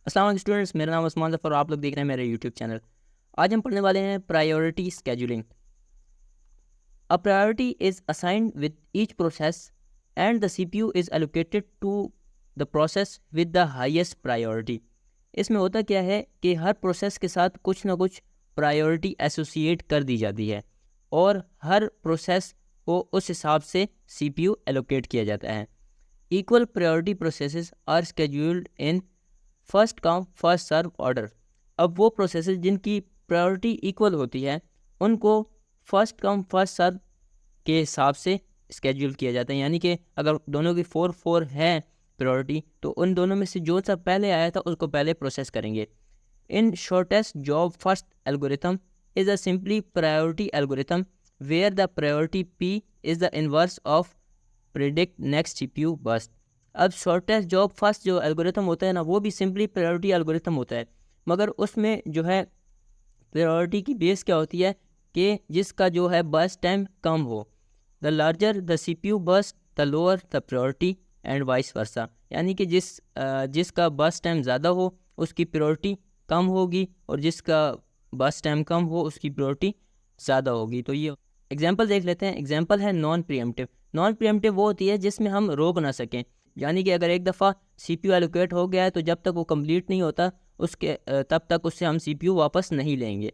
अस्सलाम वालेकुम स्टूडेंट्स, मेरा नाम उस्मान ज़फ़र और आप लोग देख रहे हैं मेरे यूट्यूब चैनल। आज हम पढ़ने वाले हैं priority scheduling. A priority is assigned with each process and the CPU is allocated to the process with the highest priority. इसमें होता क्या है कि हर प्रोसेस के साथ कुछ ना कुछ प्रायोरिटी एसोसिएट कर दी जाती है और हर प्रोसेस को उस हिसाब से सीपीयू एलोकेट किया जाता है। Equal priority processes are scheduled in first come first serve order. अब वो प्रोसेसेस जिनकी प्रायोरिटी इक्वल होती है उनको फर्स्ट कम फर्स्ट सर्व के हिसाब से स्केड्यूल किया जाता है, यानी कि अगर दोनों की 4-4 है प्रायोरिटी तो उन दोनों में से जो सा पहले आया था उसको पहले प्रोसेस करेंगे। In shortest job first algorithm is a simply priority algorithm where the priority P is the inverse of predict next CPU burst. अब शॉर्टेस्ट जॉब फर्स्ट जो एल्गोरिथम होता है ना, वो भी सिंपली प्रायोरिटी एल्गोरिथम होता है, मगर उसमें जो है प्रायोरिटी की बेस क्या होती है कि जिसका जो है बर्स्ट टाइम कम हो। The larger the CPU burst the lower the priority and vice versa, यानी कि जिसका बर्स्ट टाइम ज़्यादा हो उसकी प्रायोरिटी कम होगी और जिसका बर्स्ट टाइम कम हो उसकी प्रायोरिटी ज़्यादा होगी। तो ये एग्जाम्पल देख लेते हैं। एग्जाम्पल है नॉन प्रीएम्प्टिव। नॉन प्रीएम्प्टिव वो होती है जिसमें हम रोक ना सकें, यानी कि अगर एक दफ़ा सीपीयू एलोकेट हो गया है तो जब तक वो कंप्लीट नहीं होता तब तक उससे हम सीपीयू वापस नहीं लेंगे।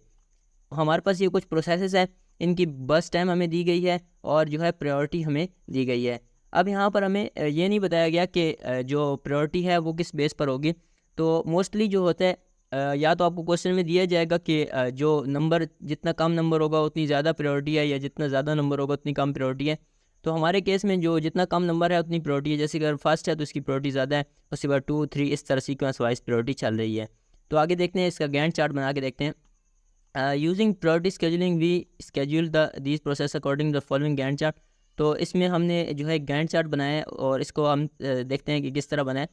हमारे पास ये कुछ प्रोसेसेस है, इनकी बस टाइम हमें दी गई है और जो है प्रायोरिटी हमें दी गई है। अब यहाँ पर हमें ये नहीं बताया गया कि जो प्रायोरिटी है वो किस बेस पर होगी। तो मोस्टली जो होता है या तो आपको क्वेश्चन में दिया जाएगा कि जो नंबर जितना कम नंबर होगा उतनी ज़्यादा प्रायोरिटी है या जितना ज़्यादा नंबर होगा उतनी कम प्रायोरिटी है। तो हमारे केस में जो जितना कम नंबर है उतनी प्रायोरिटी है, जैसे अगर फर्स्ट है तो इसकी प्रायोरिटी ज़्यादा है, उसके बाद 2-3 इस तरह सीक्वेंस वाइज प्रायोरिटी चल रही है। तो आगे देखते हैं, इसका गैंट चार्ट बना के देखते हैं। Using priority scheduling we schedule these process according the following Gantt chart. तो इसमें हमने जो है गैंट चार्ट बनाया है और इसको हम देखते हैं कि किस तरह बना है।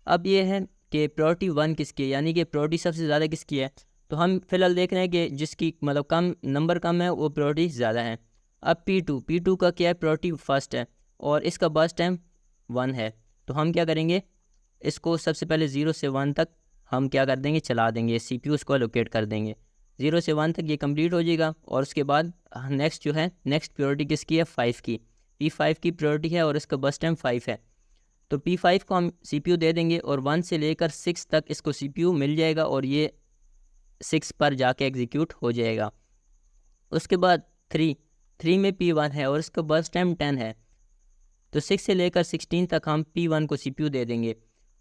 अब ये है कि प्रायोरिटी 1 किसकी है, यानी कि प्रायोरिटी सबसे ज़्यादा किसकी है। तो हम फिलहाल देख रहे हैं कि जिसकी मतलब कम नंबर कम है वो प्रायोरिटी ज़्यादा है। अब P2 का क्या है, प्रायोरिटी फर्स्ट है और इसका बर्स्ट टाइम 1 है। तो हम क्या करेंगे, इसको सबसे पहले 0 से 1 तक हम क्या कर देंगे, चला देंगे, सीपीयू उसको एलोकेट कर देंगे। 0 से 1 तक ये कंप्लीट हो जाएगा और उसके बाद नेक्स्ट जो है नेक्स्ट प्रायोरिटी किसकी है, 5 की। P5 की प्रायोरिटी है और इसका बस टाइम 5 है। तो P5 को हम सीपीयू दे देंगे और 1 से लेकर 6 तक इसको सीपीयू मिल जाएगा और ये 6 पर जाके एग्जीक्यूट हो जाएगा। उसके बाद 3 में P1 है और इसका बस टाइम 10 है। तो 6 से लेकर 16 तक हम P1 को सीपीयू दे देंगे।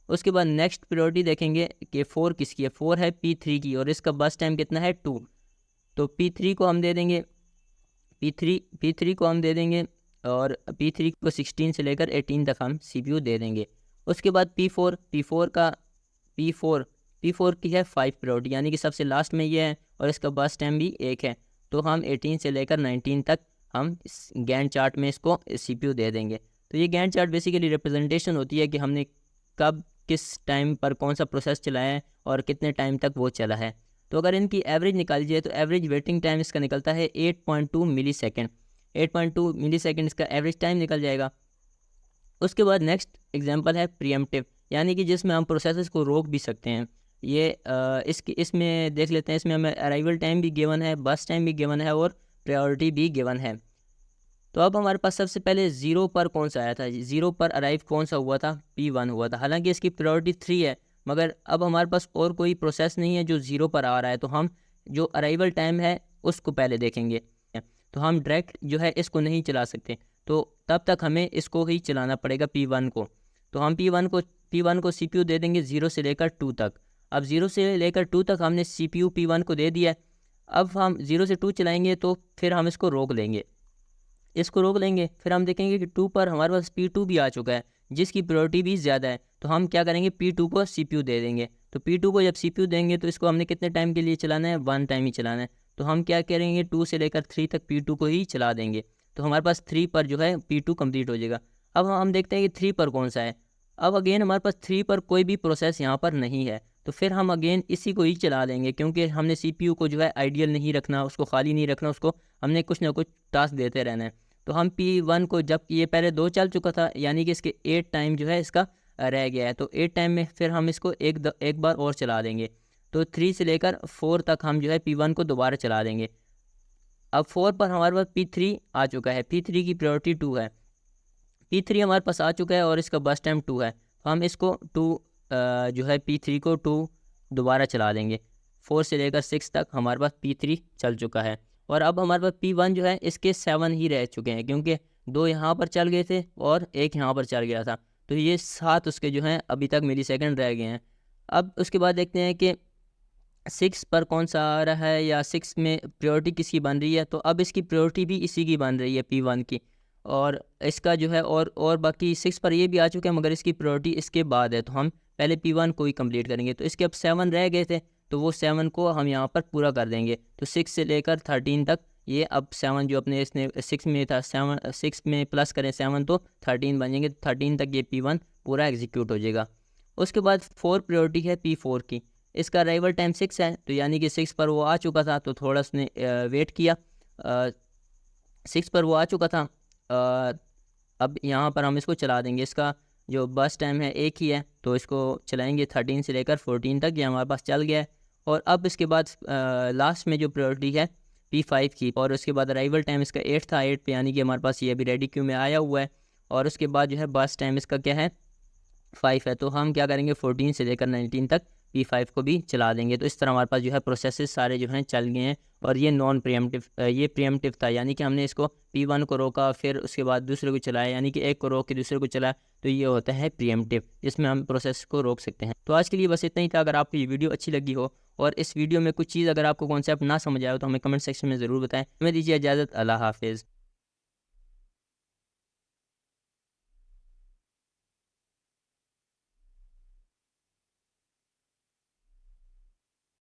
उसके बाद नेक्स्ट प्रायोरिटी देखेंगे कि 4 किसकी है, 4 है P3 की और इसका बस टाइम कितना है, 2। तो P3 को हम दे देंगे, P3 को हम दे देंगे और P3 को 16 से लेकर 18 तक हम सीपीयू दे देंगे। उसके बाद P4 की है 5 प्रायोरिटी, यानी कि सबसे लास्ट में ये है और इसका बस टाइम भी 1 है। तो हम 18 से लेकर 19 तक हम इस गैंट चार्ट में इसको सीपीयू दे देंगे। तो ये गैंट चार्ट बेसिकली रिप्रेजेंटेशन होती है कि हमने कब किस टाइम पर कौन सा प्रोसेस चलाया है और कितने टाइम तक वो चला है। तो अगर इनकी एवरेज निकाली जाए तो एवरेज वेटिंग टाइम इसका निकलता है 8.2 मिली सेकेंड। 8.2 मिली सेकेंड इसका एवरेज टाइम निकल जाएगा। उसके बाद नेक्स्ट एग्जांपल है प्रीएम्प्टिव, यानी कि जिसमें हम प्रोसेसेस को रोक भी सकते हैं। ये इसमें देख लेते हैं। इसमें हमें अराइवल टाइम भी गिवन है, बस टाइम भी गिवन है और प्रायोरिटी भी गिवन है। तो अब हमारे पास सबसे पहले 0 पर कौन सा आया था, 0 पर अराइव कौन सा हुआ था, P1 हुआ था। हालांकि इसकी प्रायोरिटी 3 है, मगर अब हमारे पास और कोई प्रोसेस नहीं है जो 0 पर आ रहा है, तो हम जो अराइवल टाइम है उसको पहले देखेंगे। तो हम डायरेक्ट जो है इसको नहीं चला सकते, तो तब तक हमें इसको ही चलाना पड़ेगा P1 को। तो हम P1 को CPU दे देंगे 0 से लेकर 2 तक। अब 0 से लेकर 2 तक हमने CPU P1 को दे दिया है। अब हम 0 से 2 चलाएंगे तो फिर हम इसको रोक लेंगे, फिर हम देखेंगे कि 2 पर हमारे पास P2 भी आ चुका है जिसकी प्रायोरिटी भी ज़्यादा है। तो हम क्या करेंगे, P2 को CPU दे देंगे। तो P2 को जब CPU देंगे तो इसको हमने कितने टाइम के लिए चलाना है, 1 टाइम ही चलाना है। तो हम क्या करेंगे, 2 से लेकर 3 तक P2 को ही चला देंगे। तो हमारे पास 3 पर जो है P2 कंप्लीट हो जाएगा। अब हम देखते हैं कि 3 पर कौन सा है। अब अगेन हमारे पास 3 पर कोई भी प्रोसेस यहाँ पर नहीं है, तो फिर हम अगेन इसी को ही चला लेंगे, क्योंकि हमने CPU को जो है आइडियल नहीं रखना, उसको खाली नहीं रखना, उसको हमने कुछ ना कुछ टास्क देते रहना है। तो हम P1 को, जब ये पहले 2 चल चुका था, यानी कि इसके 8 टाइम जो है इसका रह गया है, तो 8 टाइम में फिर हम इसको एक बार और चला देंगे। तो 3 से लेकर 4 तक हम जो है P1 को दोबारा चला देंगे। अब 4 पर हमारे पास P3 आ चुका है, P3 की प्रायोरिटी 2 है, P3 हमारे पास आ चुका है और इसका बस टाइम 2 है, तो हम इसको 2 जो है P3 को 2 दोबारा चला देंगे। 4 से लेकर 6 तक हमारे पास P3 चल चुका है। और अब हमारे पास P1 जो है इसके 7 ही रह चुके हैं, क्योंकि 2 यहाँ पर चल गए थे और 1 यहाँ पर चल गया था, तो ये 7 उसके जो हैं अभी तक मिलीसेकंड रह गए हैं। अब उसके बाद देखते हैं कि 6 पर कौन सा आ रहा है या 6 में प्रायोरिटी किसकी बन रही है। तो अब इसकी प्रायोरिटी भी इसी की बन रही है, P1 की, और इसका जो है और बाकी 6 पर ये भी आ चुका है, मगर इसकी प्रायोरिटी इसके बाद है, तो हम पहले P1 को ही कंप्लीट करेंगे। तो इसके अब 7 रह गए थे, तो वो 7 को हम यहाँ पर पूरा कर देंगे। तो 6 से लेकर 13 तक ये अब 7 जो अपने इसने 6 में था, 6 में प्लस करें 7 तो 13 बन जाएंगे। 13 तक ये P1 पूरा एग्जीक्यूट हो जाएगा। उसके बाद 4 प्रायोरिटी है P4 की, इसका अराइवल टाइम 6 है, तो यानी कि 6 पर वो आ चुका था, तो थोड़ा उसने वेट किया। 6 पर वो आ चुका था। अब यहाँ पर हम इसको चला देंगे, इसका जो बस टाइम है एक ही है, तो इसको चलाएंगे 13 से लेकर 14 तक, ये हमारे पास चल गया है। और अब इसके बाद लास्ट में जो प्रायोरिटी है P5 की, और उसके बाद अराइवल टाइम इसका 8 था, 8 पे यानी कि हमारे पास ये अभी रेडी क्यू में आया हुआ है। और उसके बाद जो है बस टाइम इसका क्या है 5 है, तो हम क्या करेंगे 14 से लेकर 19 तक P5 को भी चला देंगे। तो इस तरह हमारे पास जो है प्रोसेसेस सारे जो हैं चल गए हैं। और ये नॉन प्रीएम्प्टिव, ये प्रीएम्प्टिव था, यानी कि हमने इसको P1 को रोका, फिर उसके बाद दूसरे को चलाया, यानी कि एक को रोक के दूसरे को चलाया, तो ये होता है प्रीएम्प्टिव, जिसमें हम प्रोसेस को रोक सकते हैं। तो आज के लिए बस इतना ही था। अगर आपको ये वीडियो अच्छी लगी हो और इस वीडियो में कुछ चीज़ अगर आपको कॉन्सेप्ट ना समझ आया हो, तो हमें कमेंट सेक्शन में ज़रूर बताएं। हमें दीजिए इजाज़त, अल्लाह हाफिज़।